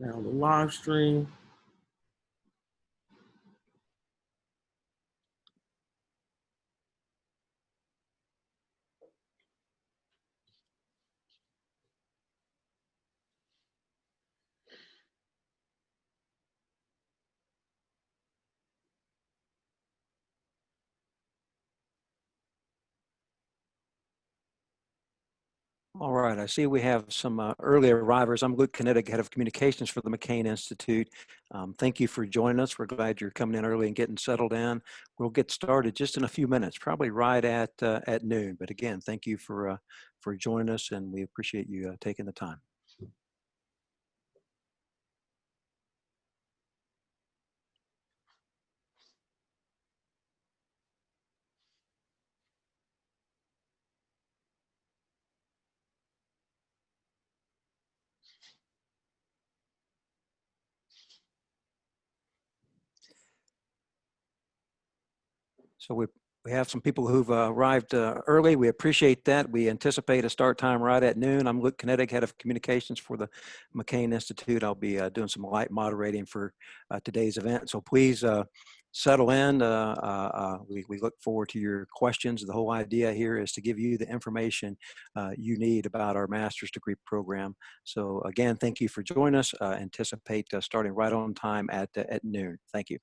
Now the live stream. All right, I see we have some early arrivers. I'm Luke Kinetic, Head of Communications for the McCain Institute. Thank you for joining us. We're glad you're coming in early and getting settled in. We'll get started just in a few minutes, probably right at noon. But again, thank you for joining us, and we appreciate you taking the time. So we have some people who've arrived early. We appreciate that. We anticipate a start time right at noon. I'm Luke Kinetic, Head of Communications for the McCain Institute. I'll be doing some light moderating for today's event. So please settle in. We look forward to your questions. The whole idea here is to give you the information you need about our master's degree program. So again, thank you for joining us. Anticipate starting right on time at noon. Thank you.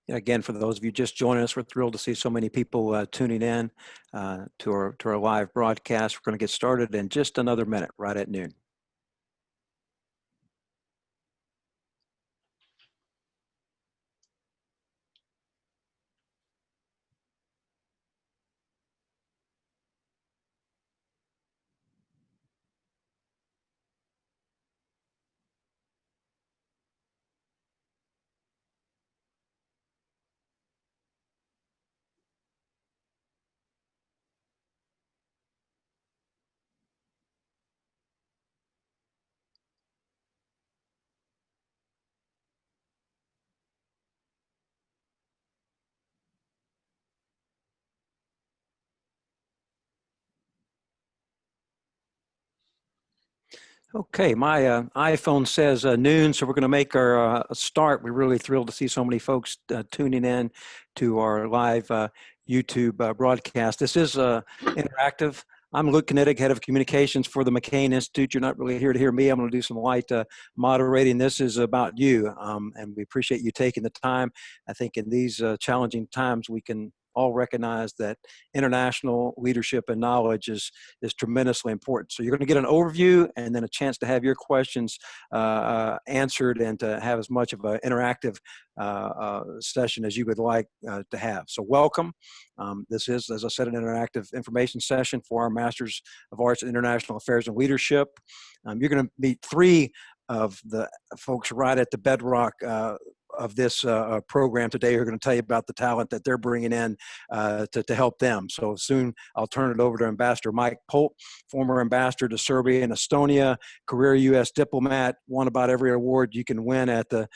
Again, for those of you just joining us, we're thrilled to see so many people tuning in to our live broadcast. We're going to get started in just another minute, right at noon. Okay, my iPhone says noon, so we're going to make our start. We're really thrilled to see so many folks tuning in to our live YouTube broadcast. This is interactive. I'm Luke Kinetic, Head of Communications for the McCain Institute. You're not really here to hear me. I'm going to do some light moderating. This is about you, and we appreciate you taking the time. I think in these challenging times, we can all recognize that international leadership and knowledge is tremendously important. So you're going to get an overview and then a chance to have your questions answered and to have as much of an interactive session as you would like to have. So welcome. This is, as I said, an interactive information session for our Masters of Arts in International Affairs and Leadership. You're going to meet three of the folks right at the bedrock of this program today who are going to tell you about the talent that they're bringing in to help them. So soon I'll turn it over to Ambassador Mike Polt, former ambassador to Serbia and Estonia, career U.S. diplomat, won about every award you can win at the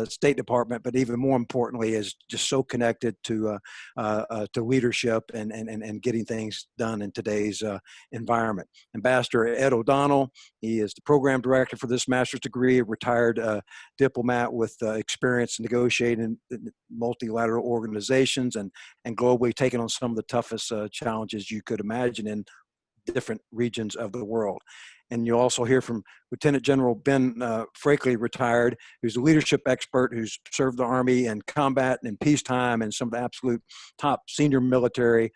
State Department, but even more importantly is just so connected to leadership and getting things done in today's environment. Ambassador Ed O'Donnell, he is the program director for this master's degree, a retired diplomat with experience negotiating multilateral organizations and globally taking on some of the toughest challenges you could imagine in different regions of the world. And you'll also hear from Lieutenant General Ben Frakely, retired, who's a leadership expert who's served the Army in combat and in peacetime and some of the absolute top senior military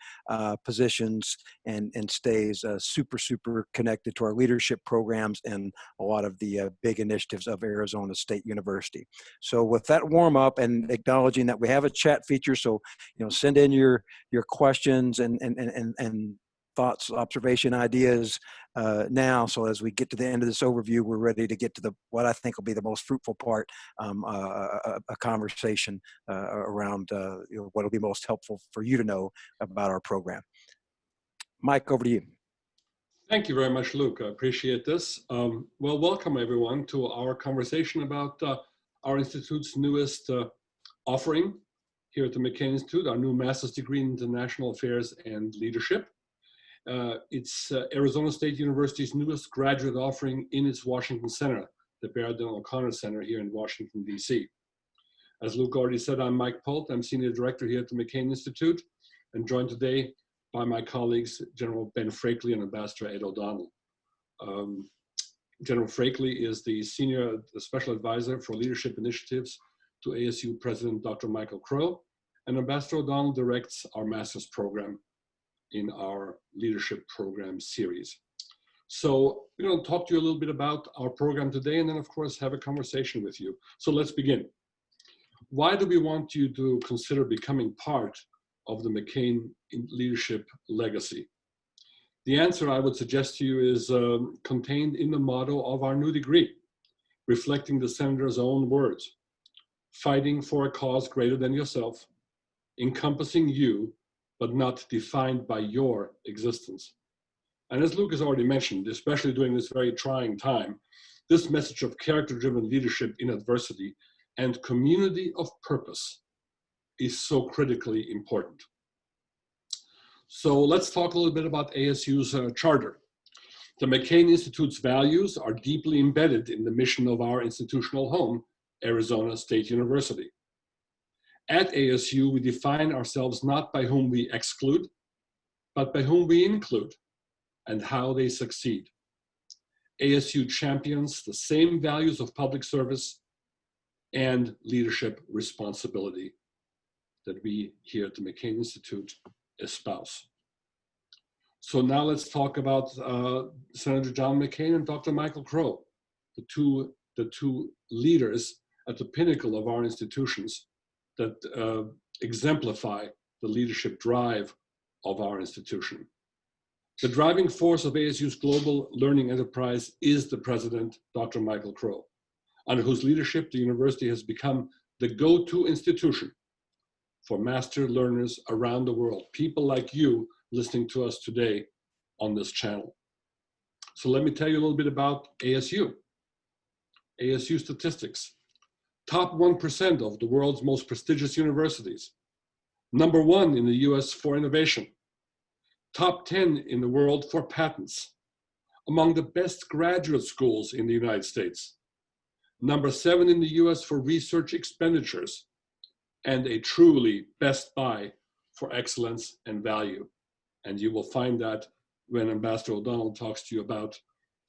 positions, and stays super connected to our leadership programs and a lot of the big initiatives of Arizona State University. So with that warm up and acknowledging that we have a chat feature, so send in your questions and thoughts, observation, ideas now. So as we get to the end of this overview, we're ready to get to what I think will be the most fruitful part, a conversation around what will be most helpful for you to know about our program. Mike, over to you. Thank you very much, Luke. I appreciate this. Well, welcome everyone to our conversation about our Institute's newest offering here at the McCain Institute, our new master's degree in international affairs and leadership. It's Arizona State University's newest graduate offering in its Washington Center, the Barrett O'Connor Center here in Washington, D.C. As Luke already said, I'm Mike Polt. I'm Senior Director here at the McCain Institute, and joined today by my colleagues, General Ben Frakely and Ambassador Ed O'Donnell. General Frakely is the Special Advisor for Leadership Initiatives to ASU President Dr. Michael Crow, and Ambassador O'Donnell directs our master's program in our leadership program series. So we're going to talk to you a little bit about our program today, and then of course have a conversation with you. So let's begin. Why do we want you to consider becoming part of the McCain leadership legacy? The answer I would suggest to you is contained in the motto of our new degree, reflecting the senator's own words: fighting for a cause greater than yourself, encompassing you, but not defined by your existence. And as Luke has already mentioned, especially during this very trying time, this message of character-driven leadership in adversity and community of purpose is so critically important. So let's talk a little bit about ASU's charter. The McCain Institute's values are deeply embedded in the mission of our institutional home, Arizona State University. At ASU, we define ourselves not by whom we exclude, but by whom we include and how they succeed. ASU champions the same values of public service and leadership responsibility that we here at the McCain Institute espouse. So now let's talk about Senator John McCain and Dr. Michael Crow, the two leaders at the pinnacle of our institutions that exemplify the leadership drive of our institution. The driving force of ASU's global learning enterprise is the president, Dr. Michael Crow, under whose leadership the university has become the go-to institution for master learners around the world, people like you listening to us today on this channel. So let me tell you a little bit about ASU. ASU Statistics. Top 1% of the world's most prestigious universities. Number 1 in the US for innovation. Top 10 in the world for patents. Among the best graduate schools in the United States. Number 7 in the US for research expenditures. And a truly best buy for excellence and value. And you will find that when Ambassador O'Donnell talks to you about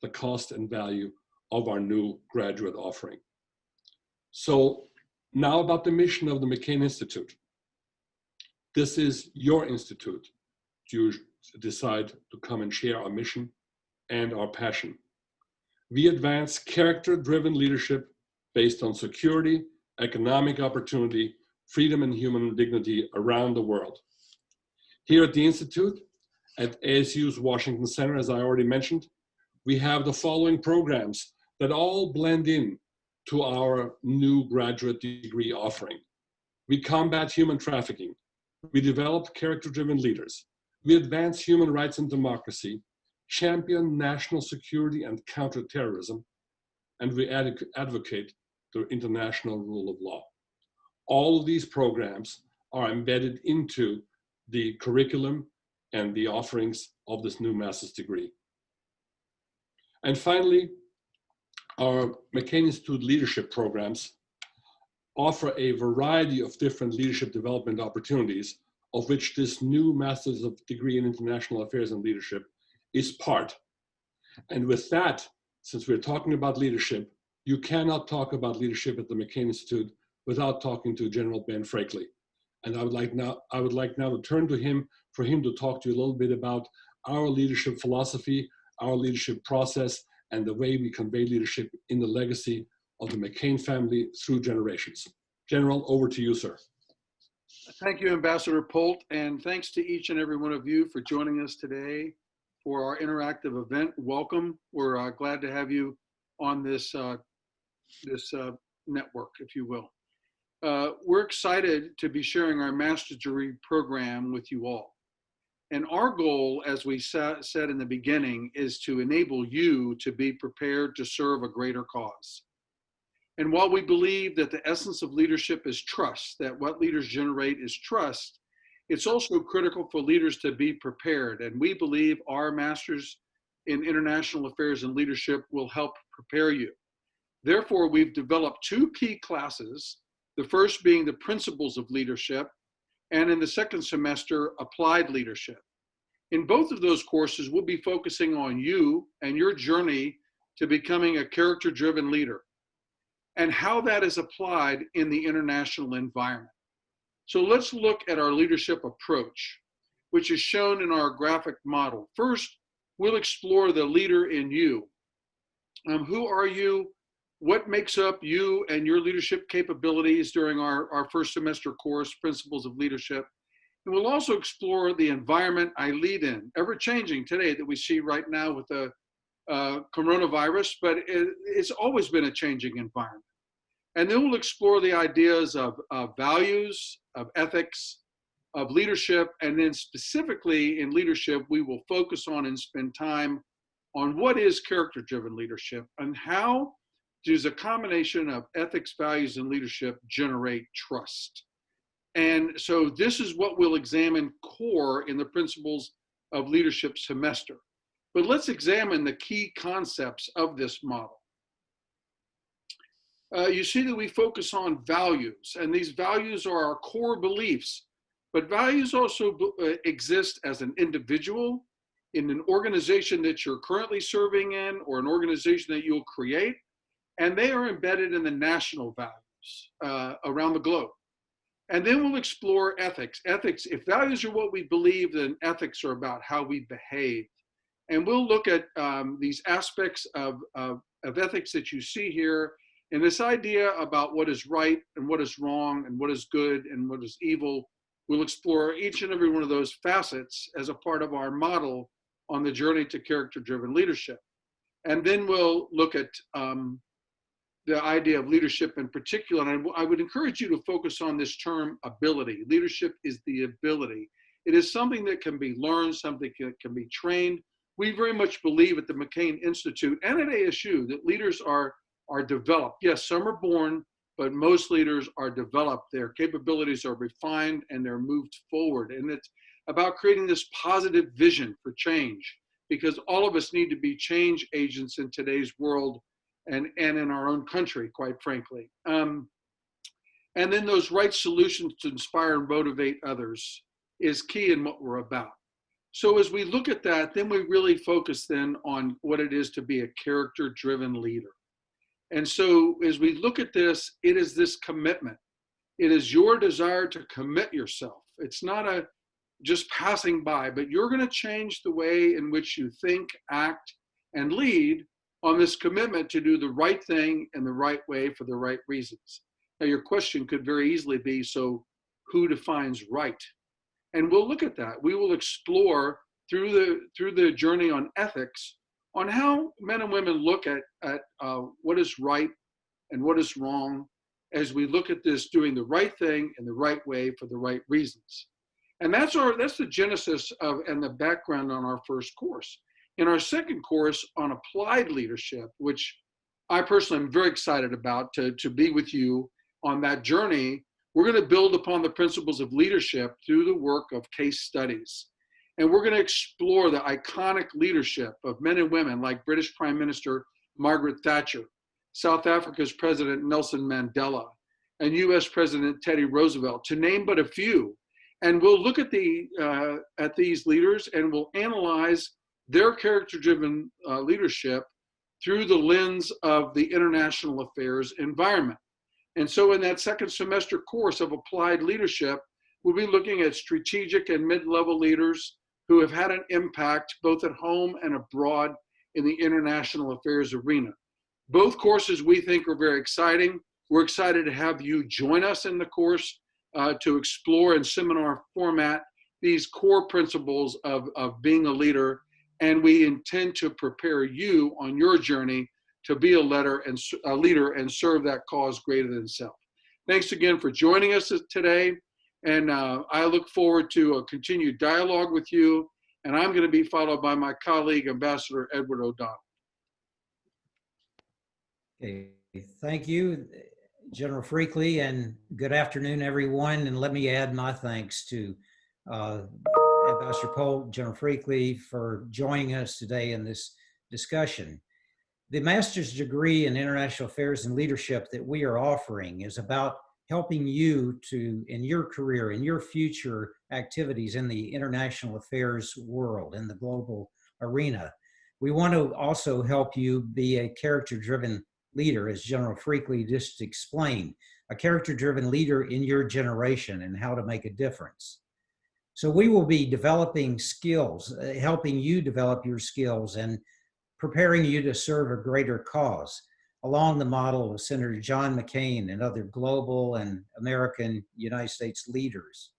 the cost and value of our new graduate offering. So now about the mission of the McCain Institute. This is your institute. You decide to come and share our mission and our passion. We advance character-driven leadership based on security, economic opportunity, freedom, and human dignity around the world. Here at the Institute, at ASU's Washington Center, as I already mentioned, we have the following programs that all blend in to our new graduate degree offering. We combat human trafficking. We develop character-driven leaders. We advance human rights and democracy, champion national security and counterterrorism, and we advocate the international rule of law. All of these programs are embedded into the curriculum and the offerings of this new master's degree. And finally, our McCain Institute leadership programs offer a variety of different leadership development opportunities, of which this new master's degree in international affairs and leadership is part. And with that, since we're talking about leadership, you cannot talk about leadership at the McCain Institute without talking to General Ben Frakley. And I would like now to turn to him for him to talk to you a little bit about our leadership philosophy, our leadership process, and the way we convey leadership in the legacy of the McCain family through generations. General, over to you, sir. Thank you, Ambassador Polt, and thanks to each and every one of you for joining us today for our interactive event. Welcome. We're glad to have you on this network, if you will. We're excited to be sharing our master's degree program with you all. And our goal, as we said in the beginning, is to enable you to be prepared to serve a greater cause. And while we believe that the essence of leadership is trust, that what leaders generate is trust, it's also critical for leaders to be prepared. And we believe our Masters in International Affairs and Leadership will help prepare you. Therefore, we've developed two key classes, the first being the Principles of Leadership, and in the second semester, Applied Leadership. In both of those courses, we'll be focusing on you and your journey to becoming a character-driven leader, and how that is applied in the international environment. So let's look at our leadership approach, which is shown in our graphic model. First, we'll explore the leader in you. Who are you? What makes up you and your leadership capabilities during our first semester course, Principles of Leadership. And we'll also explore the environment I lead in, ever-changing today that we see right now with the coronavirus, but it's always been a changing environment. And then we'll explore the ideas of values, of ethics, of leadership, and then specifically in leadership, we will focus on and spend time on what is character-driven leadership and how does a combination of ethics, values, and leadership generate trust. And so this is what we'll examine core in the Principles of Leadership semester. But let's examine the key concepts of this model. You see that we focus on values, and these values are our core beliefs, but values also exist as an individual, in an organization that you're currently serving in, or an organization that you'll create, and they are embedded in the national values around the globe. And then we'll explore ethics. Ethics, if values are what we believe, then ethics are about how we behave. And we'll look at these aspects of ethics that you see here, and this idea about what is right and what is wrong and what is good and what is evil. We'll explore each and every one of those facets as a part of our model on the journey to character-driven leadership. And then we'll look at the idea of leadership in particular. And I would encourage you to focus on this term ability. Leadership is the ability. It is something that can be learned, something that can be trained. We very much believe at the McCain Institute and at ASU that leaders are developed. Yes, some are born, but most leaders are developed. Their capabilities are refined and they're moved forward. And it's about creating this positive vision for change, because all of us need to be change agents in today's world and in our own country, quite frankly. And then those right solutions to inspire and motivate others is key in what we're about. So as we look at that, then we really focus then on what it is to be a character-driven leader. And so as we look at this, it is this commitment. It is your desire to commit yourself. It's not a just passing by, but you're going to change the way in which you think, act, and lead on this commitment to do the right thing in the right way for the right reasons. Now, your question could very easily be, so who defines right? And we'll look at that. We will explore through the journey on ethics on how men and women look at what is right and what is wrong as we look at this doing the right thing in the right way for the right reasons. And that's the genesis of and the background on our first course. In our second course on applied leadership, which I personally am very excited about to be with you on that journey, we're going to build upon the principles of leadership through the work of case studies. And we're going to explore the iconic leadership of men and women like British Prime Minister Margaret Thatcher, South Africa's President Nelson Mandela, and US President Teddy Roosevelt, to name but a few. And we'll look at these leaders and we'll analyze their character-driven leadership through the lens of the international affairs environment. And so in that second semester course of applied leadership, we'll be looking at strategic and mid-level leaders who have had an impact both at home and abroad in the international affairs arena. Both courses we think are very exciting. We're excited to have you join us in the course to explore in seminar format these core principles of being a leader, and we intend to prepare you on your journey to be a leader and serve that cause greater than self. Thanks again for joining us today, and I look forward to a continued dialogue with you, and I'm going to be followed by my colleague, Ambassador Edward O'Donnell. Okay, thank you, General Freakley, and good afternoon, everyone. And let me add my thanks to Ambassador Polt, General Freakley, for joining us today in this discussion. The master's degree in international affairs and leadership that we are offering is about helping you to, in your career, in your future activities in the international affairs world, in the global arena. We want to also help you be a character-driven leader, as General Freakley just explained, a character-driven leader in your generation and how to make a difference. So we will be developing skills, helping you develop your skills and preparing you to serve a greater cause along the model of Senator John McCain and other global and American United States leaders.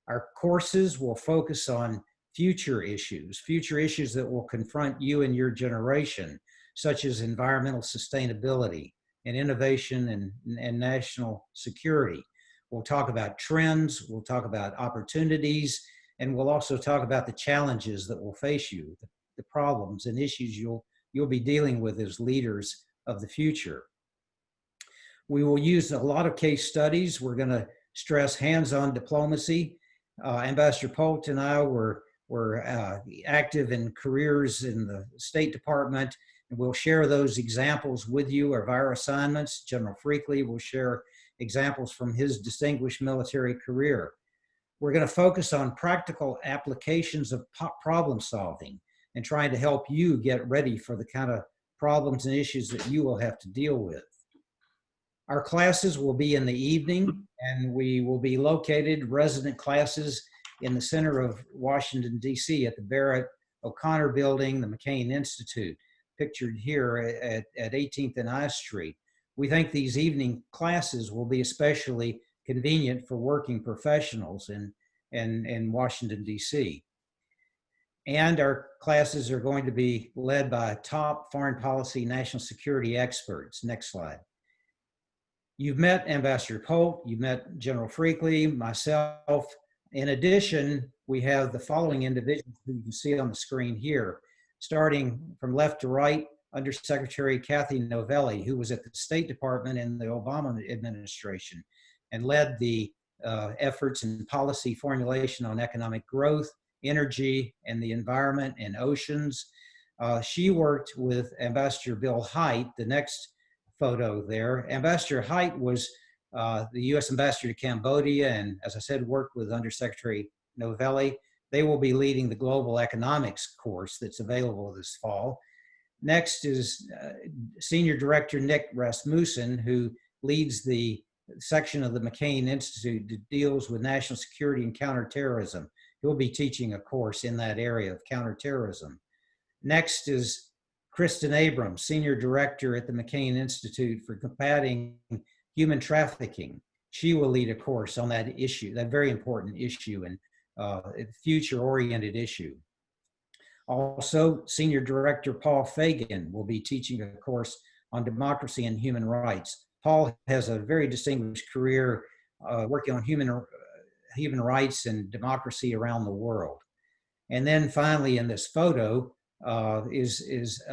Our courses will focus on future issues that will confront you and your generation, such as environmental sustainability and innovation and national security. We'll talk about trends, we'll talk about opportunities, and we'll also talk about the challenges that will face you, the problems and issues you'll be dealing with as leaders of the future. We will use a lot of case studies. We're going to stress hands-on diplomacy. Ambassador Polt and I were active in careers in the State Department, and we'll share those examples with you of our assignments. General Freakley will share examples from his distinguished military career. We're going to focus on practical applications of problem solving and trying to help you get ready for the kind of problems and issues that you will have to deal with. Our classes will be in the evening, and we will be located, resident classes, in the center of Washington, D.C. at the Barrett O'Connor Building, the McCain Institute, pictured here at 18th and I Street. We think these evening classes will be especially convenient for working professionals in Washington, D.C. And our classes are going to be led by top foreign policy, national security experts. Next slide. You've met Ambassador Polt, you've met General Freakley, myself. In addition, we have the following individuals who you can see on the screen here. Starting from left to right, Undersecretary Kathy Novelli, who was at the State Department in the Obama administration and led the efforts and policy formulation on economic growth, energy, and the environment and oceans. She worked with Ambassador Bill Haidt. The next photo there, Ambassador Haidt was the U.S. Ambassador to Cambodia, and as I said, worked with Undersecretary Novelli. They will be leading the global economics course that's available this fall. Next is Senior Director Nick Rasmussen, who leads the section of the McCain Institute that deals with national security and counterterrorism. He'll be teaching a course in that area of counterterrorism. Next is Kristen Abrams, Senior Director at the McCain Institute for Combating Human Trafficking. She will lead a course on that issue, that very important issue and future-oriented issue. Also, Senior Director Paul Fagan will be teaching a course on democracy and human rights. Paul has a very distinguished career working on human rights and democracy around the world. And then finally in this photo is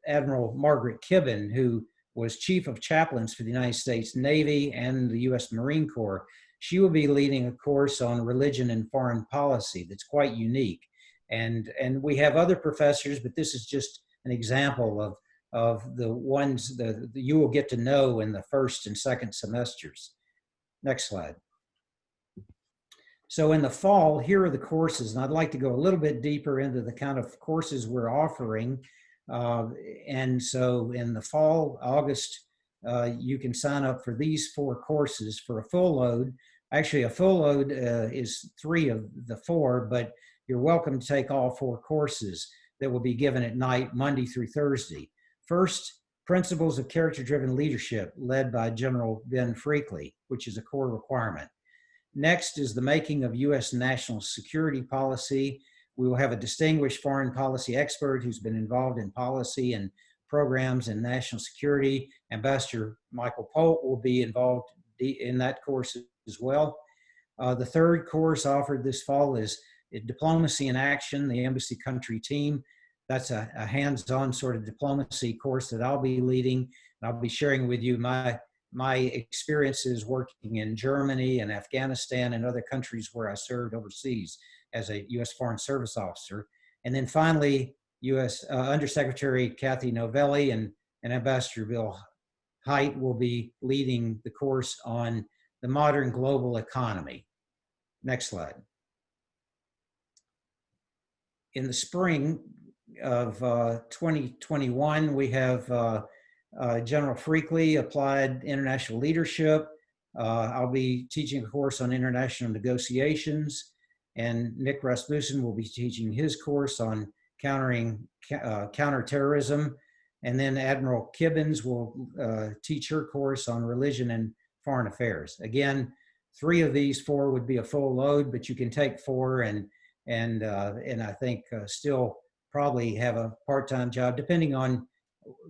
Admiral Margaret Kibben, who was Chief of Chaplains for the United States Navy and the U.S. Marine Corps. She will be leading a course on religion and foreign policy that's quite unique. And we have other professors, but this is just an example of the ones that you will get to know in the first and second semesters. Next slide. So in the fall, here are the courses, and I'd like to go a little bit deeper into the kind of courses we're offering. And so in the fall, August, you can sign up for these 4 courses for a full load. Actually, a full load is 3 of the 4, but you're welcome to take all 4 courses that will be given at night, Monday through Thursday. First, Principles of Character-Driven Leadership, led by General Ben Freakley, which is a core requirement. Next is the making of U.S. national security policy. We will have a distinguished foreign policy expert who's been involved in policy and programs and national security. Ambassador Michael Polt will be involved in that course as well. The third course offered this fall is Diplomacy in Action, the Embassy Country Team. That's a hands-on sort of diplomacy course that I'll be leading. And I'll be sharing with you my experiences working in Germany and Afghanistan and other countries where I served overseas as a U.S. Foreign Service officer. And then finally, U.S. Undersecretary Kathy Novelli and Ambassador Bill Haidt will be leading the course on the modern global economy. Next slide. In the spring of 2021, we have General Freakley, Applied International Leadership. I'll be teaching a course on international negotiations, and Nick Rasmussen will be teaching his course on counterterrorism. And then Admiral Kibbins will teach her course on religion and foreign affairs. Again, 3 of these 4 would be a full load, but you can take 4 and I think still probably have a part-time job, depending on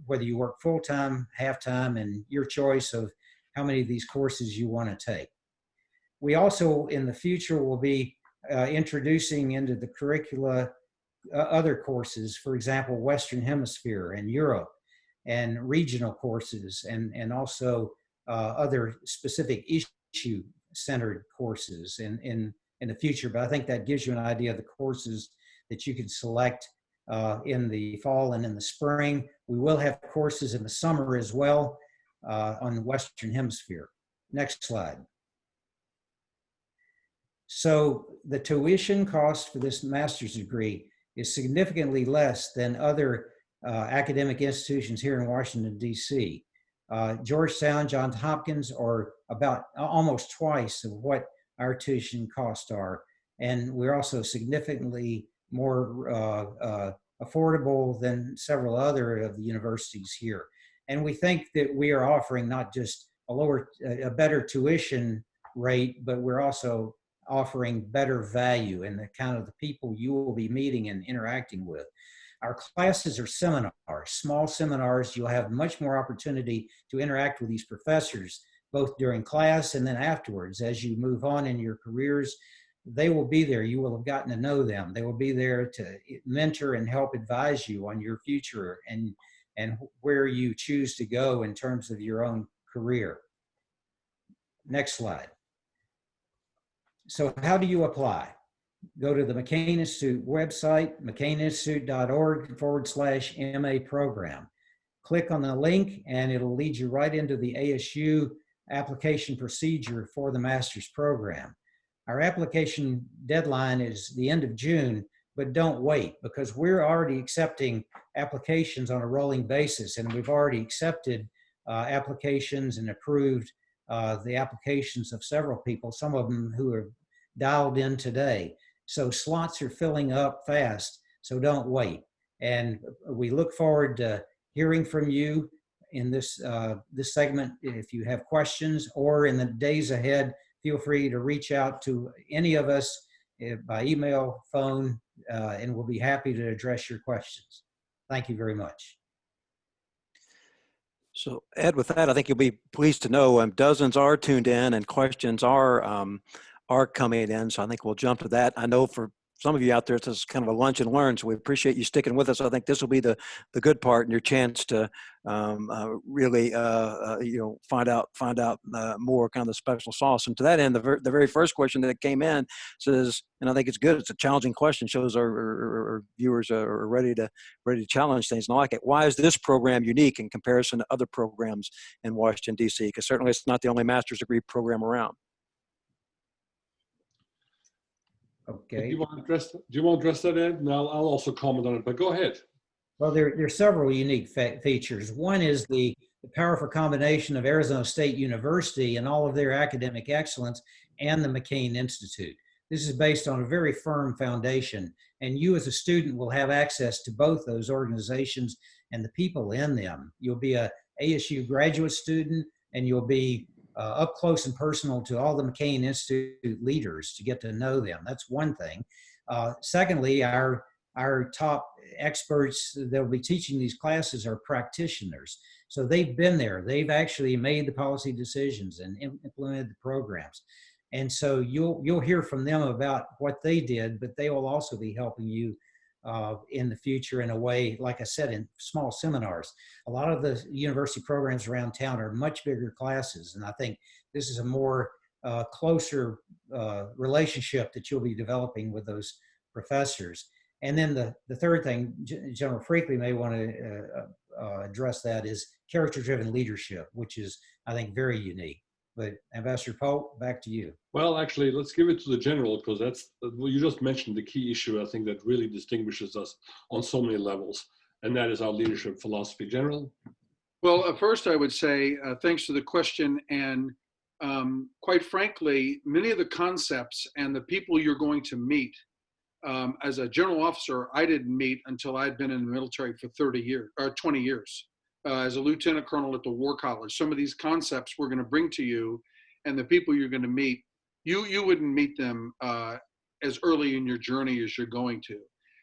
whether you work full-time, half-time, and your choice of how many of these courses you want to take. We also, in the future, will be introducing into the curricula other courses, for example, Western Hemisphere and Europe, and regional courses, and also other specific issue-centered courses in the future. But I think that gives you an idea of the courses that you can select in the fall and in the spring. We will have courses in the summer as well on the Western Hemisphere. Next slide. So the tuition cost for this master's degree is significantly less than other academic institutions here in Washington, D.C. Georgetown, Johns Hopkins are about almost twice of what our tuition costs are. And we're also significantly more affordable than several other of the universities here. And we think that we are offering not just a better tuition rate, but we're also offering better value in the kind of the people you will be meeting and interacting with. Our classes are seminars, small seminars. You'll have much more opportunity to interact with these professors, both during class and then afterwards. As you move on in your careers, they will be there. You will have gotten to know them. They will be there to mentor and help advise you on your future and where you choose to go in terms of your own career. Next slide. So how do you apply? Go to the McCain Institute website, mccaininstitute.org/MA program. Click on the link and it'll lead you right into the ASU application procedure for the master's program. Our application deadline is the end of June, but don't wait, because we're already accepting applications on a rolling basis, and we've already accepted applications and approved the applications of several people, some of them who are dialed in today. So slots are filling up fast, so don't wait. And we look forward to hearing from you in this segment. If you have questions, or in the days ahead, feel free to reach out to any of us by email, phone, and we'll be happy to address your questions. Thank you very much. So Ed, with that, I think you'll be pleased to know dozens are tuned in and questions are coming in. So I think we'll jump to that. I know for some of you out there, this is kind of a lunch and learn. So we appreciate you sticking with us. I think this will be the good part and your chance to really find out more kind of the special sauce. And to that end, the very first question that came in says, and I think it's good. It's a challenging question. Shows our viewers are ready to challenge things and I like it. Why is this program unique in comparison to other programs in Washington, D.C.? Because certainly it's not the only master's degree program around. Do Okay. you want to address, do you want to address that, Ed? And I'll also comment on it, but go ahead. Well, there are several unique features. One is the powerful combination of Arizona State University and all of their academic excellence and the McCain Institute. This is based on a very firm foundation, and you as a student will have access to both those organizations and the people in them. You'll be a ASU graduate student, and you'll be up close and personal to all the McCain Institute leaders to get to know them. That's one thing. Secondly, our top experts that will be teaching these classes are practitioners. So they've been there. They've actually made the policy decisions and implemented the programs. And so you'll hear from them about what they did, but they will also be helping you in the future in a way, like I said, in small seminars. A lot of the university programs around town are much bigger classes. And I think this is a more closer relationship that you'll be developing with those professors. And then the third thing, General Freakley may want to address that, is character-driven leadership, which is, I think, very unique. But Ambassador Pope, back to you. Well, actually, let's give it to the general, because that's, well, you just mentioned the key issue, I think, that really distinguishes us on so many levels, and that is our leadership philosophy. General? Well, first I would say thanks for the question. And quite frankly, many of the concepts and the people you're going to meet, as a general officer, I didn't meet until I'd been in the military for 30 years or 20 years. As a lieutenant colonel at the War College, some of these concepts we're going to bring to you, and the people you're going to meet, you wouldn't meet them as early in your journey as you're going to.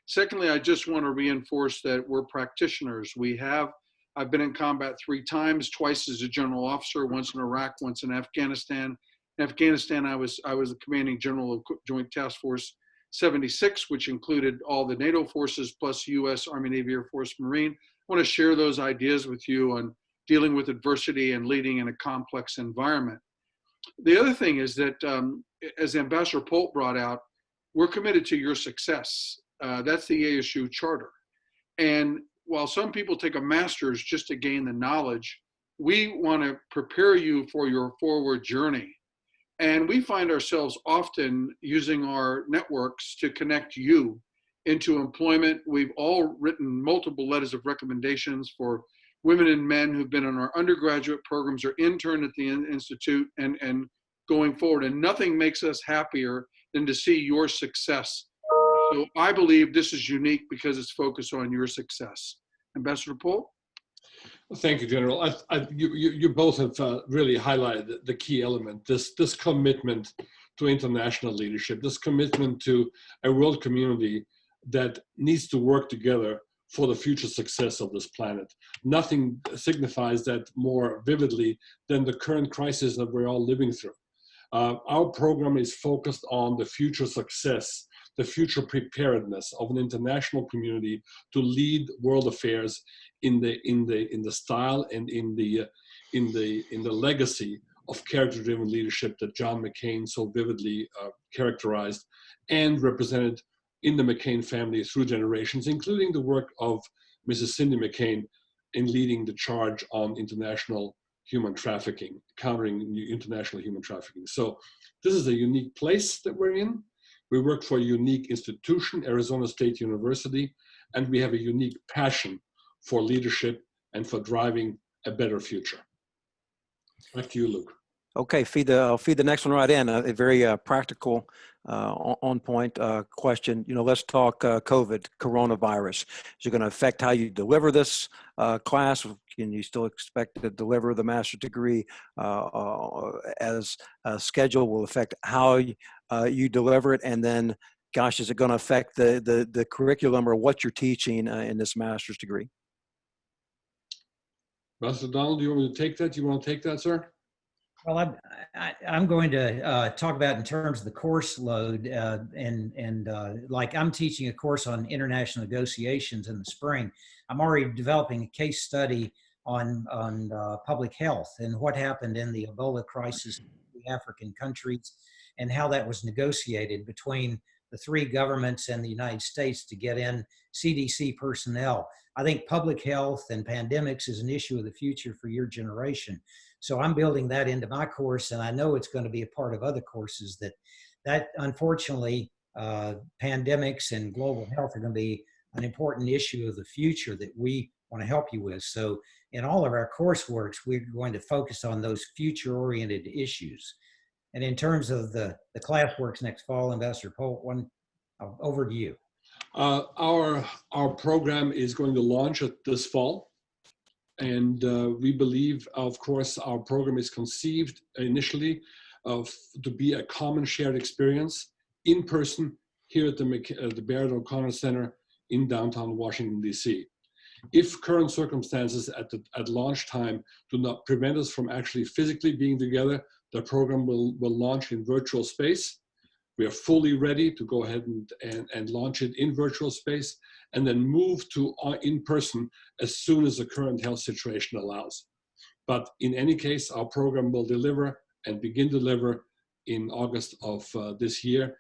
Secondly, I just want to reinforce that we're practitioners. I've been in combat 3 times, twice as a general officer, once in Iraq, once in Afghanistan. In Afghanistan, I was the commanding general of Joint Task Force 76, which included all the NATO forces plus U.S. Army, Navy, Air Force, Marine. I want to share those ideas with you on dealing with adversity and leading in a complex environment. The other thing is that, as Ambassador Polt brought out, we're committed to your success. That's the ASU charter. And while some people take a master's just to gain the knowledge, we want to prepare you for your forward journey. And we find ourselves often using our networks to connect you into employment. We've all written multiple letters of recommendations for women and men who've been in our undergraduate programs or interned at the Institute and going forward. And nothing makes us happier than to see your success. So I believe this is unique because it's focused on your success. Ambassador Polt? Thank you, General. You both have really highlighted the key element, this commitment to international leadership, this commitment to a world community that needs to work together for the future success of this planet. Nothing signifies that more vividly than the current crisis that we're all living through. Our program is focused on the future success, the future preparedness of an international community to lead world affairs in the style and in the legacy of character-driven leadership that John McCain so vividly characterized and represented in the McCain family through generations, including the work of Mrs. Cindy McCain in leading the charge on international human trafficking, countering international human trafficking. So this is a unique place that we're in. We work for a unique institution, Arizona State University, and we have a unique passion for leadership and for driving a better future. Back to you, Luke. Okay, I'll feed the next one right in. A very practical, on-point question. Let's talk COVID, coronavirus. Is it going to affect how you deliver this class? Can you still expect to deliver the master's degree as scheduled? Will affect how you deliver it? And then, gosh, is it going to affect the curriculum or what you're teaching in this master's degree? Pastor Donald, do you want me to take that? Do you want to take that, sir? Well, I'm going to talk about in terms of the course load, like I'm teaching a course on international negotiations in the spring. I'm already developing a case study on public health and what happened in the Ebola crisis in the African countries and how that was negotiated between the 3 governments and the United States to get in CDC personnel. I think public health and pandemics is an issue of the future for your generation. So I'm building that into my course, and I know it's going to be a part of other courses that unfortunately pandemics and global health are going to be an important issue of the future that we want to help you with. So in all of our courseworks, we're going to focus on those future-oriented issues. And in terms of the classworks next fall, Ambassador Polt, over to you. Our program is going to launch this fall. And we believe, of course, our program is conceived initially to be a common shared experience in person here at the Barrett O'Connor Center in downtown Washington, D.C. If current circumstances at launch time do not prevent us from actually physically being together, the program will launch in virtual space. We are fully ready to go ahead and launch it in virtual space and then move to in person as soon as the current health situation allows. But in any case, our program will deliver and begin to deliver in August of this year.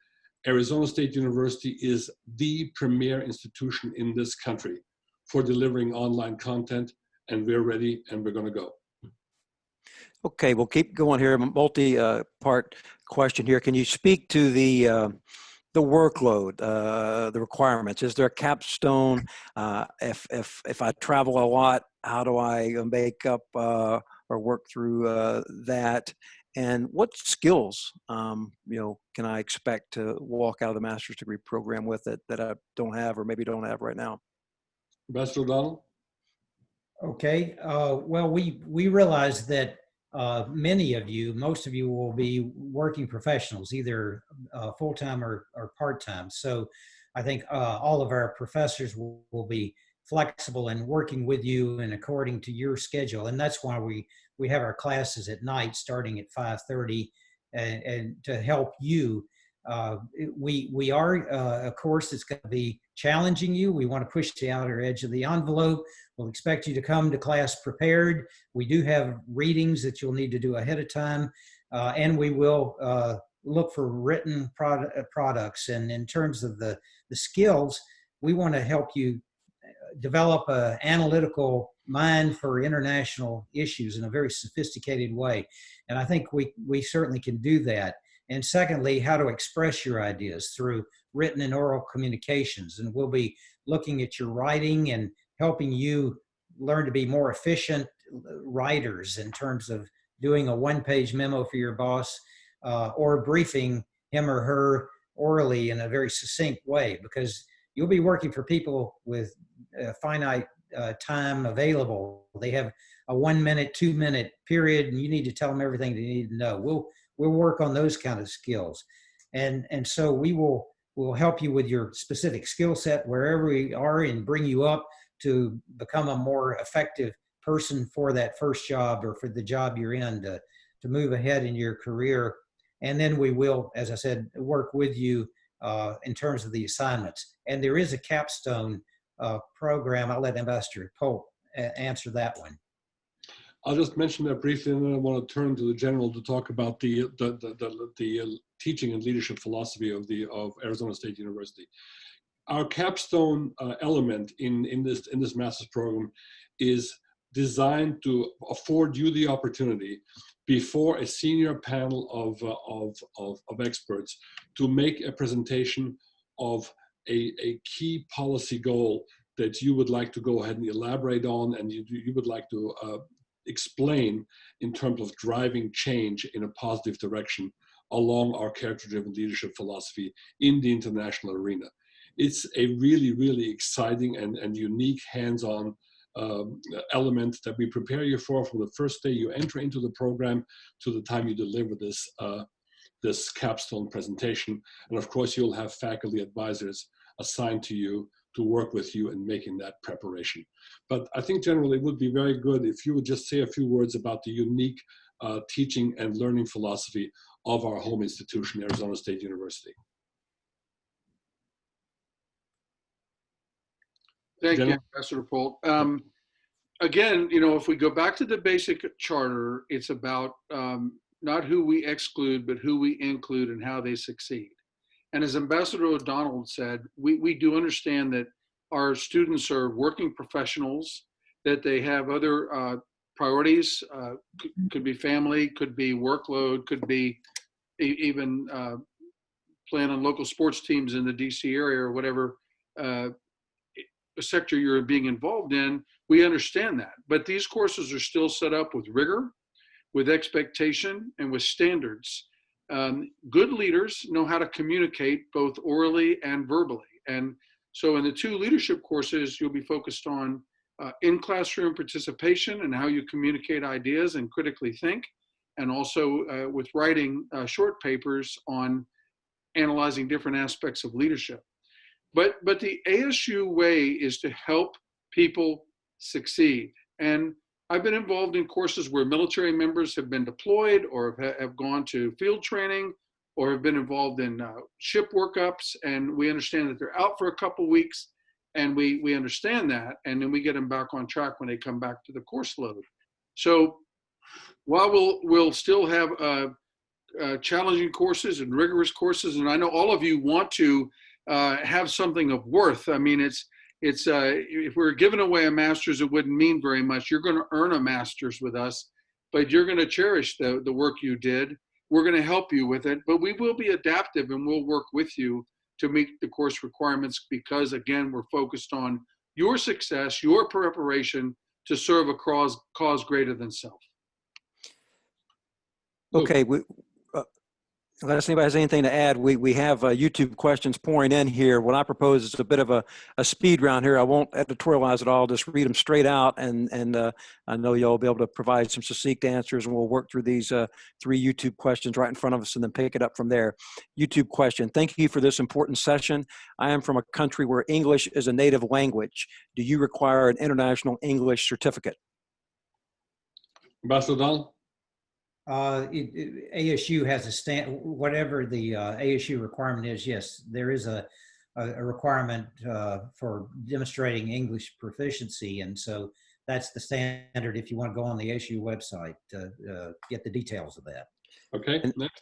Arizona State University is the premier institution in this country for delivering online content, and we're ready and we're going to go. Okay, we'll keep going here. Multi-part question here. Can you speak to the workload, the requirements? Is there a capstone? If I travel a lot, how do I make up or work through that? And what skills, can I expect to walk out of the master's degree program with it that I don't have or maybe don't have right now? Ambassador O'Donnell? Okay, well, we realize that many of you, most of you will be working professionals, either full-time or part-time. So I think all of our professors will be flexible in working with you and according to your schedule. And that's why we have our classes at night starting at 5:30 and to help you. We are a course that's going to be challenging you. We want to push the outer edge of the envelope. We'll expect you to come to class prepared. We do have readings that you'll need to do ahead of time, and we will look for written products. And in terms of the skills, we want to help you develop an analytical mind for international issues in a very sophisticated way. And I think we certainly can do that. And secondly, how to express your ideas through written and oral communications. And we'll be looking at your writing and helping you learn to be more efficient writers in terms of doing a one-page memo for your boss or briefing him or her orally in a very succinct way, because you'll be working for people with finite time available. They have a 1 minute, 2 minute period, and you need to tell them everything they need to know. We'll work on those kind of skills. And so we'll help you with your specific skill set wherever we are and bring you up to become a more effective person for that first job or for the job you're in to move ahead in your career. And then we will, as I said, work with you in terms of the assignments. And there is a capstone program. I'll let Ambassador Polt answer that one. I'll just mention that briefly, and then I want to turn to the general to talk about the teaching and leadership philosophy of Arizona State University. Our capstone element in this master's program is designed to afford you the opportunity before a senior panel of experts to make a presentation of a key policy goal that you would like to go ahead and elaborate on, and you would like to explain in terms of driving change in a positive direction along our character-driven leadership philosophy in the international arena. It's a really, really exciting and unique hands-on element that we prepare you for from the first day you enter into the program to the time you deliver this capstone presentation. And of course, you'll have faculty advisors assigned to you to work with you in making that preparation. But I think generally it would be very good if you would just say a few words about the unique teaching and learning philosophy of our home institution, Arizona State University. Thank General? you, Ambassador Polt. Again, if we go back to the basic charter, it's about not who we exclude, but who we include and how they succeed. And as Ambassador O'Donnell said, we do understand that our students are working professionals, that they have other priorities, could be family, could be workload, could be even playing on local sports teams in the DC area or whatever sector you're being involved in, we understand that. But these courses are still set up with rigor, with expectation, and with standards. Good leaders know how to communicate both orally and verbally. And so in the 2 leadership courses, you'll be focused on in-classroom participation and how you communicate ideas and critically think, and also with writing short papers on analyzing different aspects of leadership. But the ASU way is to help people succeed. And I've been involved in courses where military members have been deployed or have gone to field training or have been involved in ship workups, and we understand that they're out for a couple weeks, and we understand that, and then we get them back on track when they come back to the course load. So while we'll still have challenging courses and rigorous courses, and I know all of you want to have something of worth. I mean, it's if we're giving away a master's, it wouldn't mean very much. You're going to earn a master's with us, but you're going to cherish the work you did. We're going to help you with it, but we will be adaptive and we'll work with you to meet the course requirements, because again, we're focused on your success, your preparation to serve a cause greater than self. Okay, unless anybody has anything to add, we have YouTube questions pouring in here. What I propose is a bit of a speed round here. I won't editorialize it all, just read them straight out, and I know y'all will be able to provide some succinct answers, and we'll work through these 3 YouTube questions right in front of us and then pick it up from there. YouTube question: thank you for this important session. I am from a country where English is a native language. Do you require an international English certificate? Ambassador Donald? ASU has a whatever the ASU requirement is. Yes, there is a requirement for demonstrating English proficiency, and so that's the standard. If you want to go on the ASU website to get the details of that. Okay, next.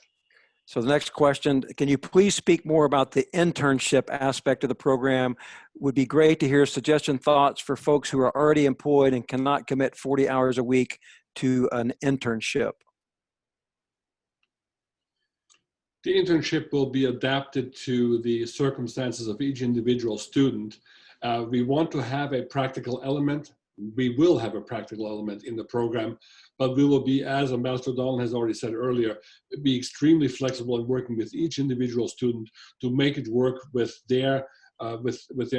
So the next question: can you please speak more about the internship aspect of the program? Would be great to hear suggestion thoughts for folks who are already employed and cannot commit 40 hours a week to an internship. The internship will be adapted to the circumstances of each individual student. We want to have a practical element. We will have a practical element in the program, but we will be, as Ambassador Donald has already said earlier, be extremely flexible in working with each individual student to make it work with their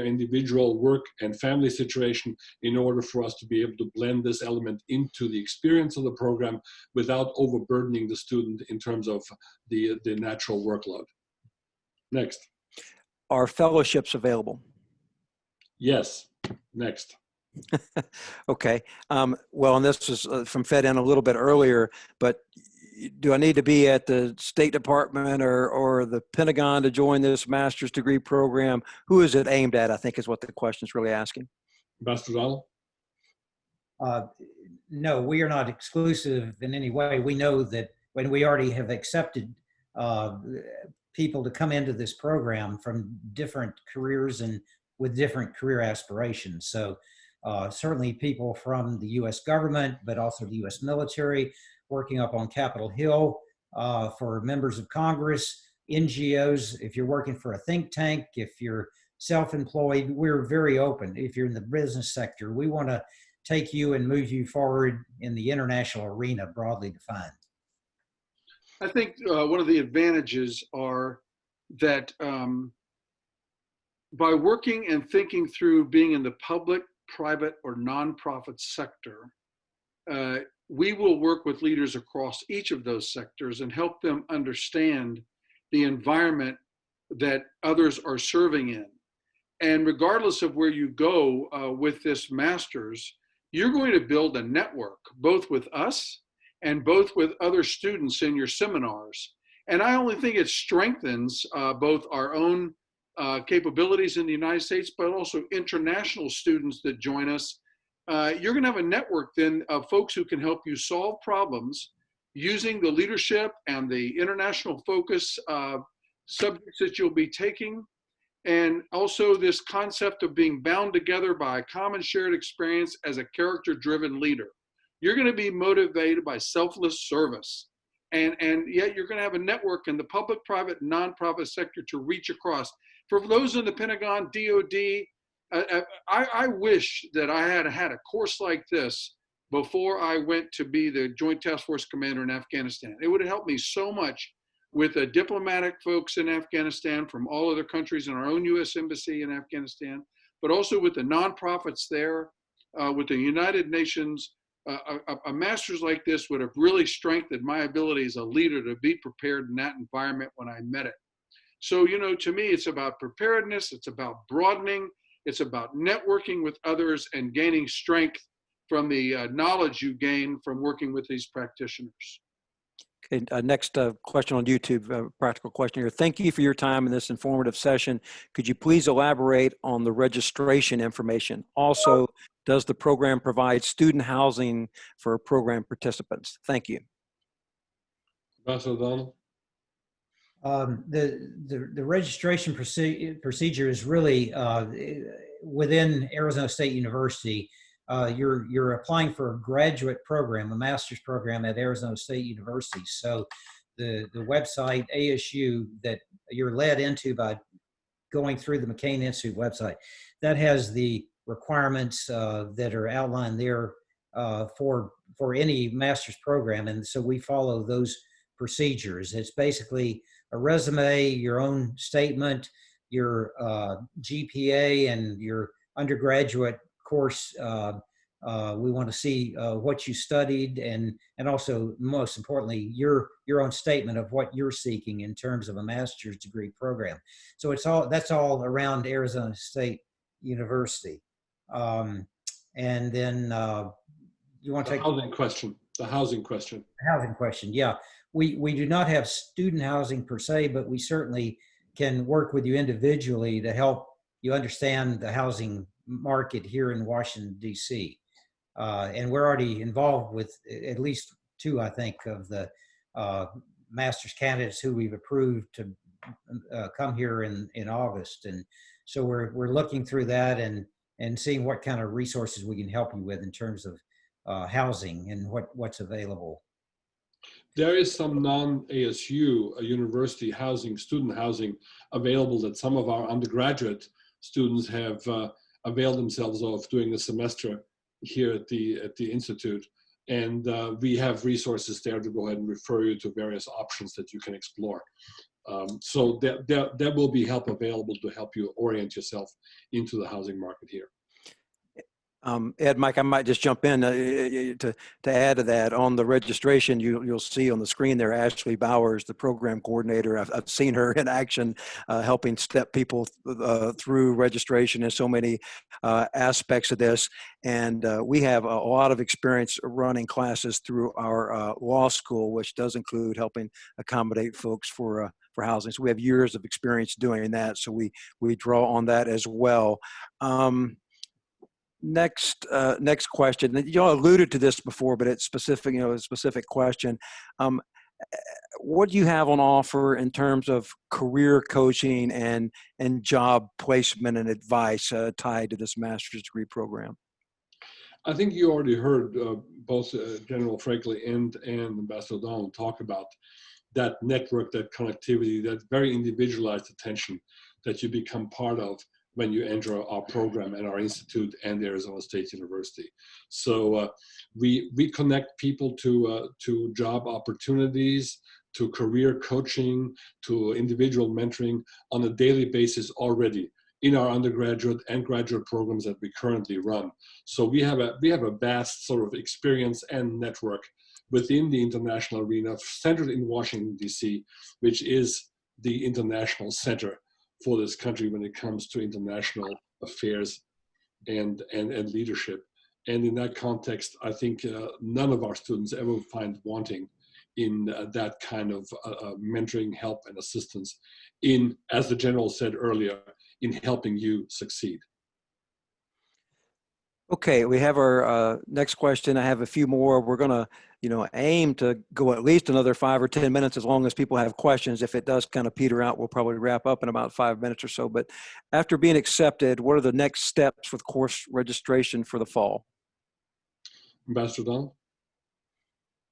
individual work and family situation, in order for us to be able to blend this element into the experience of the program without overburdening the student in terms of the natural workload. Next. Are fellowships available? Yes. Next. Okay. Well, and this was from fed in a little bit earlier, but do I need to be at the State Department or the Pentagon to join this master's degree program? Who is it aimed at, I think, is what the question is really asking. Ambassador Donald? No, we are not exclusive in any way. We know that when we already have accepted people to come into this program from different careers and with different career aspirations. So certainly people from the U.S. government, but also the U.S. military, working up on Capitol Hill, for members of Congress, NGOs. If you're working for a think tank, if you're self-employed, we're very open. If you're in the business sector, we want to take you and move you forward in the international arena, broadly defined. I think one of the advantages are that by working and thinking through being in the public, private, or nonprofit sector, we will work with leaders across each of those sectors and help them understand the environment that others are serving in. And regardless of where you go with this master's, you're going to build a network, both with us and both with other students in your seminars. And I only think it strengthens both our own capabilities in the United States, but also international students that join us. You're going to have a network then of folks who can help you solve problems using the leadership and the international focus subjects that you'll be taking. And also this concept of being bound together by a common shared experience as a character-driven leader. You're going to be motivated by selfless service. and yet you're going to have a network in the public, private, nonprofit sector to reach across. For those in the Pentagon, DOD, I wish that I had had a course like this before I went to be the Joint Task Force Commander in Afghanistan. It would have helped me so much with the diplomatic folks in Afghanistan from all other countries and our own U.S. Embassy in Afghanistan, but also with the nonprofits there, with the United Nations. A master's like this would have really strengthened my ability as a leader to be prepared in that environment when I met it. So, you know, to me, it's about preparedness, it's about broadening, it's about networking with others and gaining strength from the knowledge you gain from working with these practitioners. Okay, next question on YouTube, practical question here. Thank you for your time in this informative session. Could you please elaborate on the registration information? Also, does the program provide student housing for program participants? Thank you. Ambassador O'Donnell? The registration procedure is really within Arizona State University. You're applying for a graduate program, a master's program at Arizona State University. So the website ASU that you're led into by going through the McCain Institute website, that has the requirements that are outlined there for any master's program. And so we follow those procedures. It's basically a resume, your own statement, your GPA, and your undergraduate course. We want to see what you studied, and also, most importantly, your own statement of what you're seeking in terms of a master's degree program. So that's all around Arizona State University. And then you want to take the housing question. The housing question. Housing question, yeah. We do not have student housing per se, but we certainly can work with you individually to help you understand the housing market here in Washington, D.C. And we're already involved with at least two, I think, of the master's candidates who we've approved to come here in August. And so we're looking through that and seeing what kind of resources we can help you with in terms of housing and what's available. There is some non-ASU university housing, student housing available that some of our undergraduate students have availed themselves of during the semester here at the Institute. And we have resources there to go ahead and refer you to various options that you can explore. So there will be help available to help you orient yourself into the housing market here. Ed, Mike, I might just jump in to add to that. On the registration, you'll see on the screen there, Ashley Bowers, the program coordinator. I've seen her in action, helping step people through registration and so many aspects of this. And we have a lot of experience running classes through our law school, which does include helping accommodate folks for housing. So we have years of experience doing that. So we draw on that as well. Next question. You all alluded to this before, but it's specific, a specific question. What do you have on offer in terms of career coaching and job placement and advice tied to this master's degree program? I think you already heard both General Franklin and Ambassador O'Donnell talk about that network, that connectivity, that very individualized attention that you become part of when you enter our program and our institute and Arizona State University. So we connect people to job opportunities, to career coaching, to individual mentoring on a daily basis already in our undergraduate and graduate programs that we currently run. So we have a vast sort of experience and network within the international arena centered in Washington, D.C., which is the international center for this country when it comes to international affairs and leadership. And in that context, I think none of our students ever find wanting in that kind of mentoring, help, and assistance in, as the general said earlier, in helping you succeed. Okay, we have our next question. I have a few more. We're going to, aim to go at least another 5 or 10 minutes as long as people have questions. If it does kind of peter out, we'll probably wrap up in about 5 minutes or so. But after being accepted, what are the next steps with course registration for the fall? Ambassador O'Donnell?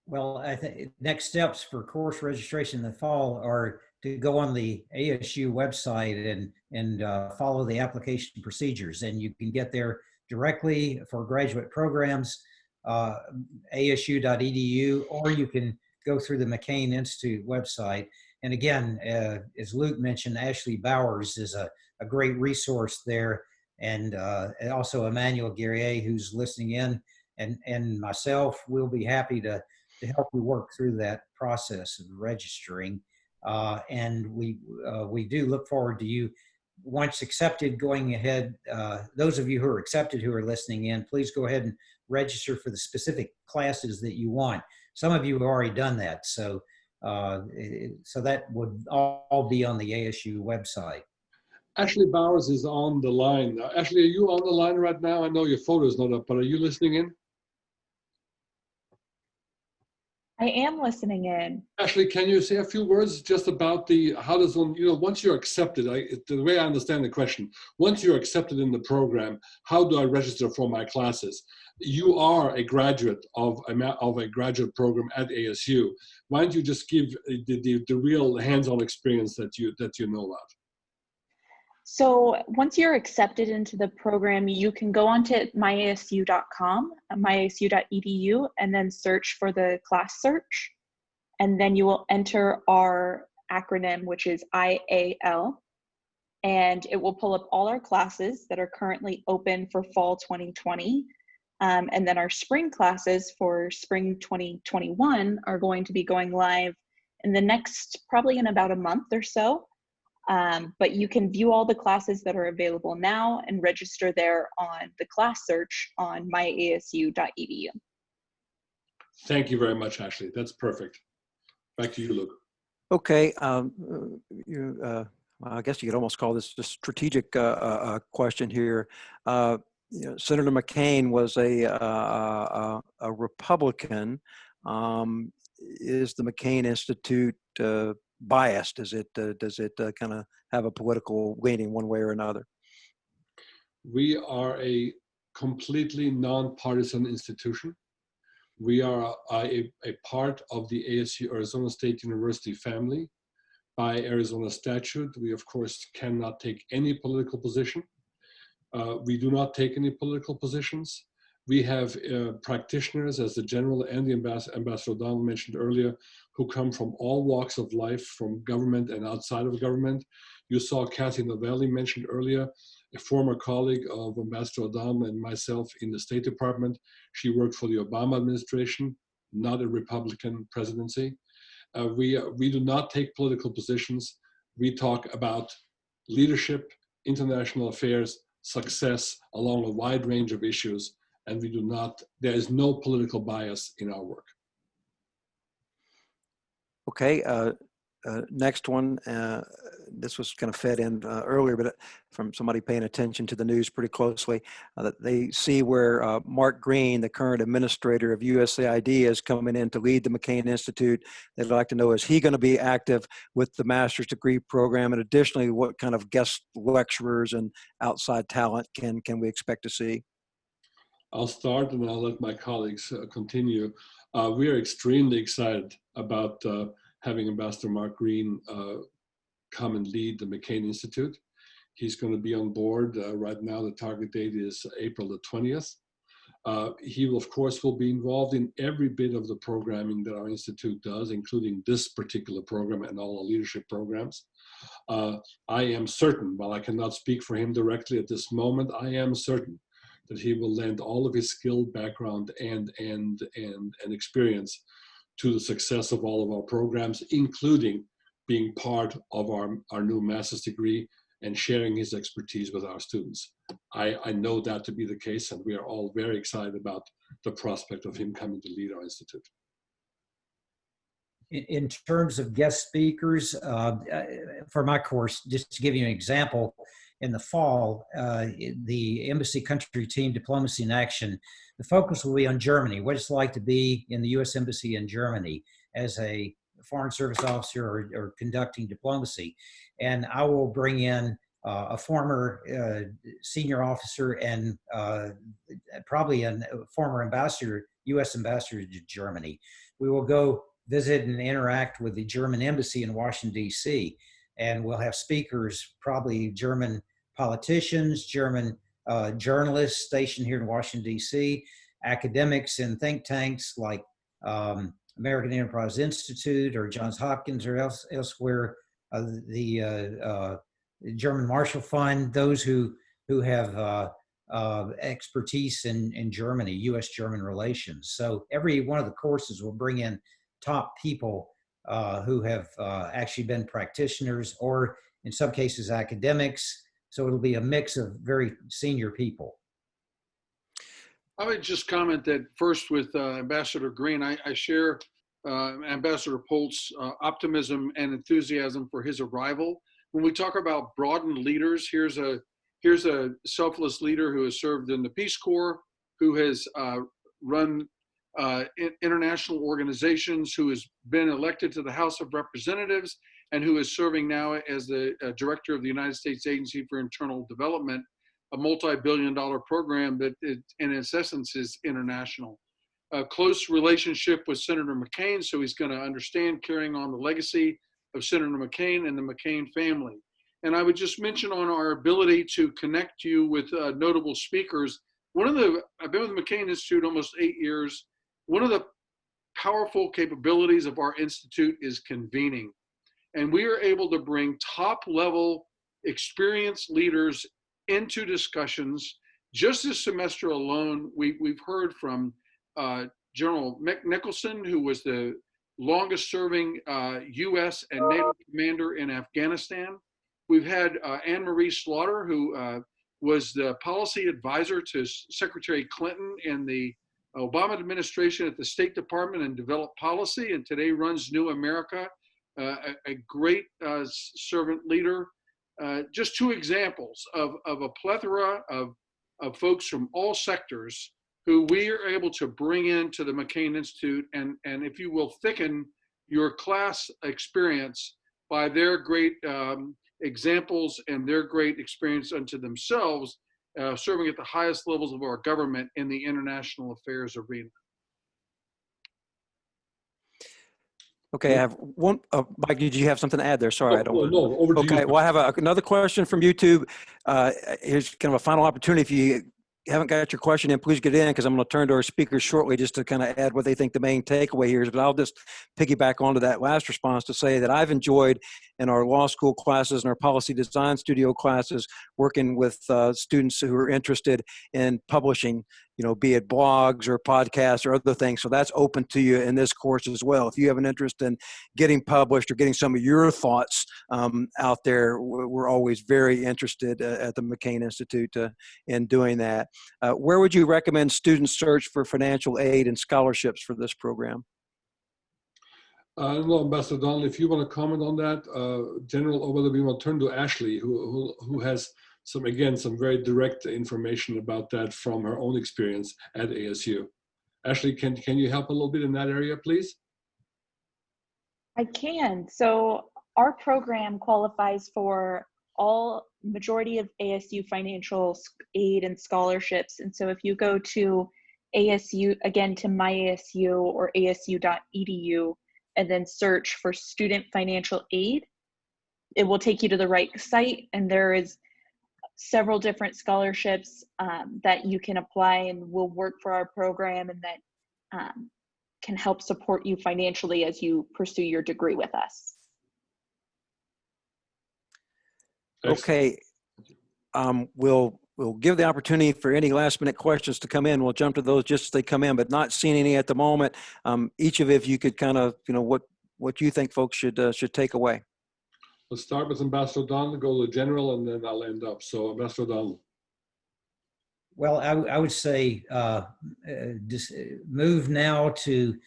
Well, I think next steps for course registration in the fall are to go on the ASU website and follow the application procedures, and you can get there directly for graduate programs, asu.edu, or you can go through the McCain Institute website. And again, as Luke mentioned, Ashley Bowers is a great resource there, and also Emmanuel Guerrier, who's listening in, and myself will be happy to help you work through that process of registering. And we do look forward to you, once accepted, going ahead. Those of you who are accepted who are listening in, please go ahead and register for the specific classes that you want. Some of you have already done that, so that would all be on the ASU website. Ashley Bowers is on the line. Ashley, are you on the line right now? I know your photo is not up, but are you listening in? I am listening in. Ashley, can you say a few words just about how does one, once you're accepted, the way I understand the question, once you're accepted in the program, how do I register for my classes? You are a graduate of a graduate program at ASU. Why don't you just give the real hands-on experience that you know about? So once you're accepted into the program, you can go onto myasu.com, myasu.edu, and then search for the class search. And then you will enter our acronym, which is IAL. And it will pull up all our classes that are currently open for fall 2020. And then our spring classes for spring 2021 are going to be going live in the next, probably in about a month or so. But you can view all the classes that are available now and register there on the class search on myasu.edu. Thank you very much, Ashley. That's perfect. Back to you, Luke. Okay. I guess you could almost call this a strategic question here. Senator McCain was a Republican. Is the McCain Institute biased? Does it kind of have a political leaning one way or another? We are a completely nonpartisan institution. We are a part of the ASU, Arizona State University family. By Arizona statute, we of course cannot take any political position. We do not take any political positions. We have practitioners, as the General and the Ambassador O'Donnell mentioned earlier, who come from all walks of life, from government and outside of government. You saw Kathy Novelli mentioned earlier, a former colleague of Ambassador O'Donnell and myself in the State Department. She worked for the Obama administration, not a Republican presidency. We do not take political positions. We talk about leadership, international affairs, success along a wide range of issues. And we do not, there is no political bias in our work. Okay, next one. This was kind of fed in earlier, but from somebody paying attention to the news pretty closely, that they see where Mark Green, the current administrator of USAID, is coming in to lead the McCain Institute. They'd like to know, is he going to be active with the master's degree program? And additionally, what kind of guest lecturers and outside talent can we expect to see? I'll start and I'll let my colleagues continue. We are extremely excited about having Ambassador Mark Green come and lead the McCain Institute. He's going to be on board. Right now, the target date is April the 20th. He will, of course, will be involved in every bit of the programming that our institute does, including this particular program and all our leadership programs. I am certain, while I cannot speak for him directly at this moment, I am certain that he will lend all of his skill, background, and experience to the success of all of our programs, including being part of our new master's degree and sharing his expertise with our students. I know that to be the case, and we are all very excited about the prospect of him coming to lead our institute. In terms of guest speakers, for my course, just to give you an example, in the fall, the Embassy Country Team Diplomacy in Action, the focus will be on Germany, what it's like to be in the U.S. Embassy in Germany as a Foreign Service officer or conducting diplomacy. And I will bring in a former senior officer and probably a former ambassador, U.S. ambassador to Germany, we will go visit and interact with the German embassy in Washington, D.C. And we'll have speakers, probably German politicians, German journalists stationed here in Washington, D.C., academics in think tanks like American Enterprise Institute or Johns Hopkins or elsewhere, the German Marshall Fund, those who have expertise in Germany, U.S.-German relations. So every one of the courses will bring in top people who have actually been practitioners or in some cases academics. So it'll be a mix of very senior people. I would just comment that first with Ambassador Green, I share Ambassador Polt's optimism and enthusiasm for his arrival. When we talk about broadened leaders, here's a selfless leader who has served in the Peace Corps, who has run international organizations, who has been elected to the House of Representatives, and who is serving now as the director of the United States Agency for Internal Development, a multi-billion-dollar program that in its essence is international. A close relationship with Senator McCain, so he's going to understand carrying on the legacy of Senator McCain and the McCain family. And I would just mention on our ability to connect you with notable speakers. I've been with the McCain Institute almost 8 years. One of the powerful capabilities of our institute is convening. And we are able to bring top-level experienced leaders into discussions. Just this semester alone, we've heard from General Nicholson, who was the longest-serving U.S. and NATO commander in Afghanistan. We've had Anne-Marie Slaughter, who was the policy advisor to Secretary Clinton in the Obama administration at the State Department and developed policy, and today runs New America, a great servant leader. Just two examples of a plethora of folks from all sectors who we are able to bring into the McCain Institute and if you will, thicken your class experience by their great examples and their great experience unto themselves, serving at the highest levels of our government in the international affairs arena. Okay, I have one. Mike, did you have something to add there? Sorry, I don't. No, over to you. Okay, well, I have another question from YouTube. Here's kind of a final opportunity. If you haven't got your question in, please get in, because I'm going to turn to our speakers shortly just to kind of add what they think the main takeaway here is. But I'll just piggyback onto that last response to say that I've enjoyed in our law school classes and our policy design studio classes working with students who are interested in publishing, be it blogs or podcasts or other things. So that's open to you in this course as well. If you have an interest in getting published or getting some of your thoughts out there, we're always very interested at the McCain Institute in doing that. Where would you recommend students search for financial aid and scholarships for this program? Well, Ambassador Donald, if you want to comment on that, General, or whether we want to turn to Ashley, who has some very direct information about that from her own experience at ASU. Ashley, can you help a little bit in that area, please? I can. So our program qualifies for majority of ASU financial aid and scholarships. And so if you go to ASU, again, to MyASU or ASU.edu, and then search for student financial aid, it will take you to the right site. And there is several different scholarships that you can apply and will work for our program, and that can help support you financially as you pursue your degree with us. Okay, we'll give the opportunity for any last minute questions to come in. We'll jump to those just as they come in, but not seeing any at the moment. Each of you, if you could kind of, what you think folks should take away. Let's start with Ambassador Donald, go to General, and then I'll end up. So Ambassador Donald. Well, I would say just move now to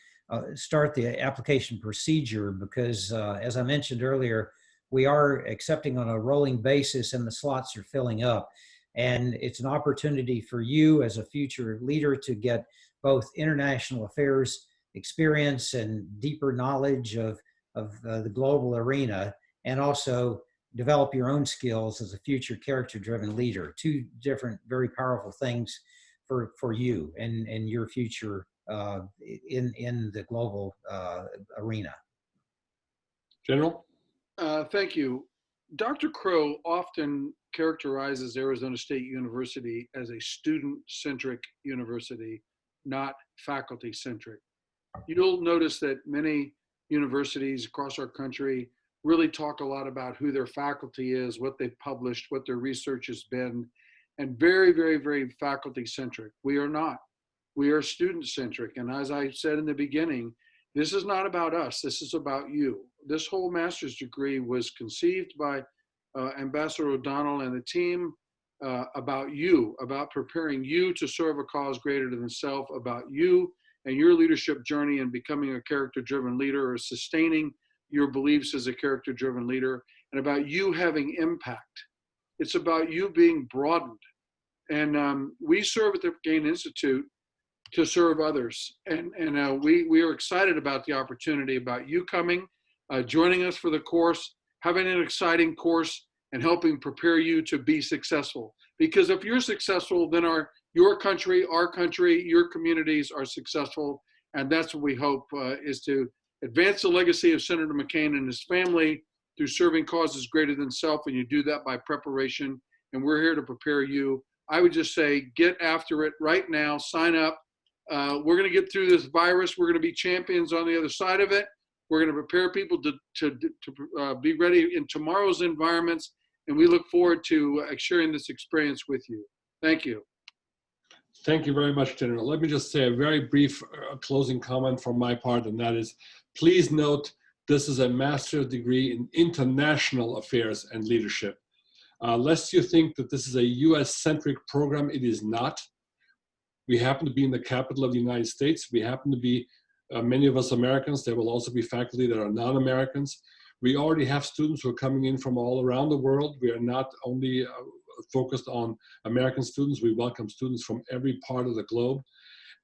start the application procedure, because as I mentioned earlier, we are accepting on a rolling basis and the slots are filling up. And it's an opportunity for you as a future leader to get both international affairs experience and deeper knowledge of the global arena, and also develop your own skills as a future character-driven leader. Two different, very powerful things for you and your future in the global arena. General? Thank you. Dr. Crow often characterizes Arizona State University as a student-centric university, not faculty-centric. You'll notice that many universities across our country really talk a lot about who their faculty is, what they've published, what their research has been, and very, very, very faculty-centric. We are not. We are student-centric. And as I said in the beginning, this is not about us. This is about you. This whole master's degree was conceived by Ambassador O'Donnell and the team about you, about preparing you to serve a cause greater than self, about you and your leadership journey and becoming a character-driven leader or sustaining your beliefs as a character-driven leader, and about you having impact. It's about you being broadened. And we serve at the McCain Institute to serve others. And we are excited about the opportunity, about you coming, joining us for the course, having an exciting course, and helping prepare you to be successful. Because if you're successful, then your country, our country, your communities are successful. And that's what we hope is to advance the legacy of Senator McCain and his family through serving causes greater than self. And you do that by preparation. And we're here to prepare you. I would just say, get after it right now, sign up. We're going to get through this virus. We're going to be champions on the other side of it. We're going to prepare people to be ready in tomorrow's environments. And we look forward to sharing this experience with you. Thank you. Thank you very much, General. Let me just say a very brief closing comment from my part, and that is, please note, this is a master's degree in international affairs and leadership. Lest you think that this is a US-centric program, it is not. We happen to be in the capital of the United States. We happen to be, many of us Americans. There will also be faculty that are non-Americans. We already have students who are coming in from all around the world. We are not only focused on American students. We welcome students from every part of the globe.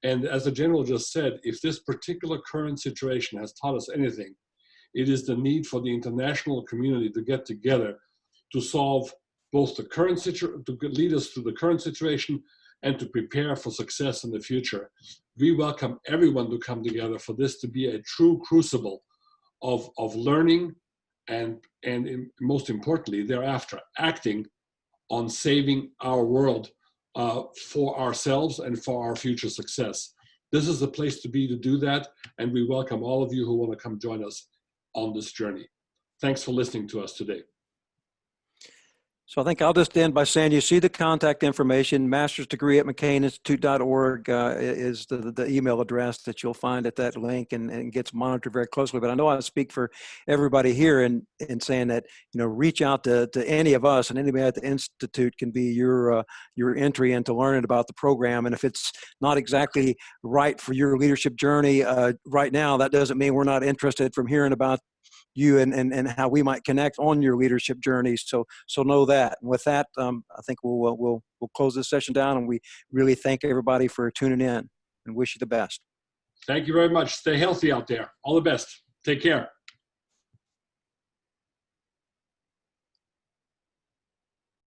And as the General just said, if this particular current situation has taught us anything, it is the need for the international community to get together to solve both the current situation, to lead us through the current situation, and to prepare for success in the future. We welcome everyone to come together for this to be a true crucible of learning and most importantly, thereafter, acting on saving our world for ourselves and for our future success. This is the place to be to do that, and we welcome all of you who want to come join us on this journey. Thanks for listening to us today. So I think I'll just end by saying, you see the contact information, master's degree at McCaininstitute.org is the email address that you'll find at that link, and gets monitored very closely. But I know I speak for everybody here in saying that, reach out to any of us, and anybody at the Institute can be your entry into learning about the program. And if it's not exactly right for your leadership journey right now, that doesn't mean we're not interested from hearing about you and how we might connect on your leadership journey. So know that. And with that, I think we'll close this session down, and we really thank everybody for tuning in and wish you the best. Thank you very much. Stay healthy out there. All the best. Take care.